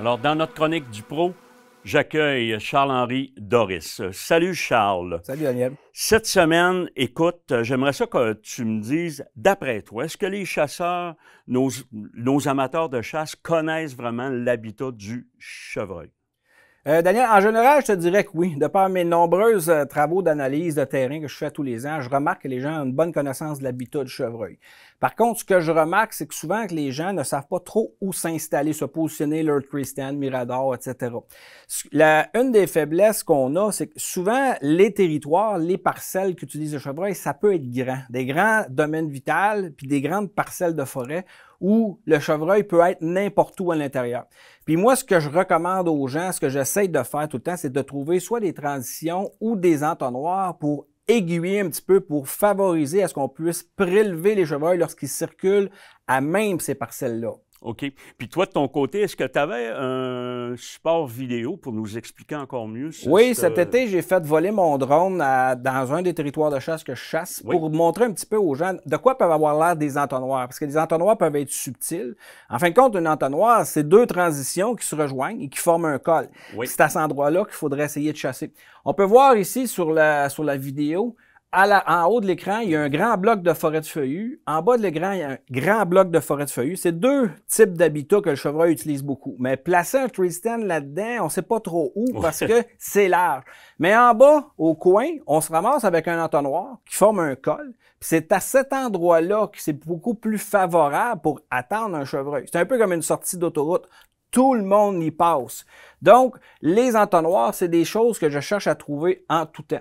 Alors, dans notre chronique du Pro, j'accueille Charles-Henri Doris. Salut Charles. Salut Daniel. Cette semaine, écoute, j'aimerais ça que tu me dises, d'après toi, est-ce que les chasseurs, nos amateurs de chasse, connaissent vraiment l'habitat du chevreuil? Daniel, en général, je te dirais que oui. De par mes nombreux travaux d'analyse de terrain que je fais tous les ans, je remarque que les gens ont une bonne connaissance de l'habitat du chevreuil. Par contre, ce que je remarque, c'est que souvent que les gens ne savent pas trop où s'installer, se positionner, leur tree stand, mirador, etc. Une des faiblesses qu'on a, c'est que souvent, les territoires, les parcelles qu'utilise le chevreuil, ça peut être grand. Des grands domaines vitals, puis des grandes parcelles de forêt où le chevreuil peut être n'importe où à l'intérieur. Puis moi, ce que je recommande aux gens, ce que j'essaie de faire tout le temps, c'est de trouver soit des transitions ou des entonnoirs pour aiguiller un petit peu, pour favoriser à ce qu'on puisse prélever les chevreuils lorsqu'ils circulent à même ces parcelles-là. OK. Puis toi, de ton côté, est-ce que tu avais un support vidéo pour nous expliquer encore mieux? Oui, cet été, j'ai fait voler mon drone dans un des territoires de chasse que je chasse pour montrer un petit peu aux gens de quoi peuvent avoir l'air des entonnoirs. Parce que les entonnoirs peuvent être subtils. En fin de compte, un entonnoir, c'est deux transitions qui se rejoignent et qui forment un col. Oui. C'est à cet endroit-là qu'il faudrait essayer de chasser. On peut voir ici sur la vidéo, en haut de l'écran, il y a un grand bloc de forêt de feuillus. En bas de l'écran, il y a un grand bloc de forêt de feuillus. C'est deux types d'habitats que le chevreuil utilise beaucoup. Mais placer un tree stand là-dedans, on ne sait pas trop où parce que c'est large. Mais en bas, au coin, on se ramasse avec un entonnoir qui forme un col. Puis c'est à cet endroit-là que c'est beaucoup plus favorable pour attendre un chevreuil. C'est un peu comme une sortie d'autoroute. Tout le monde y passe. Donc, les entonnoirs, c'est des choses que je cherche à trouver en tout temps.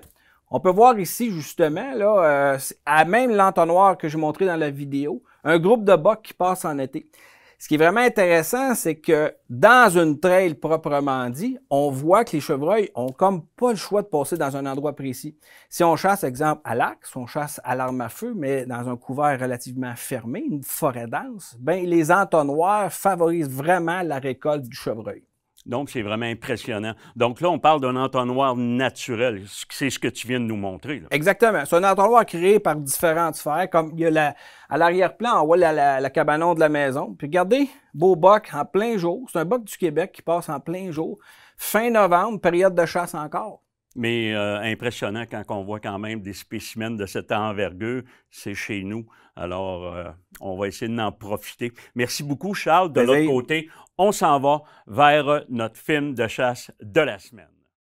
On peut voir ici, justement, là, à même l'entonnoir que j'ai montré dans la vidéo, un groupe de bocs qui passe en été. Ce qui est vraiment intéressant, c'est que dans une trail proprement dit, on voit que les chevreuils ont comme pas le choix de passer dans un endroit précis. Si on chasse, exemple, à l'arc, si on chasse à l'arme à feu, mais dans un couvert relativement fermé, une forêt dense, ben les entonnoirs favorisent vraiment la récolte du chevreuil. Donc, c'est vraiment impressionnant. Donc là, on parle d'un entonnoir naturel. C'est ce que tu viens de nous montrer, là. Exactement. C'est un entonnoir créé par différentes sphères, comme il y a à l'arrière-plan, on voit la cabanon de la maison. Puis regardez, beau boc en plein jour. C'est un boc du Québec qui passe en plein jour. Fin novembre, période de chasse encore. Mais impressionnant quand on voit quand même des spécimens de cette envergure, c'est chez nous. Alors, on va essayer d'en profiter. Merci beaucoup, Charles. De l'autre côté, on s'en va vers notre film de chasse de la semaine.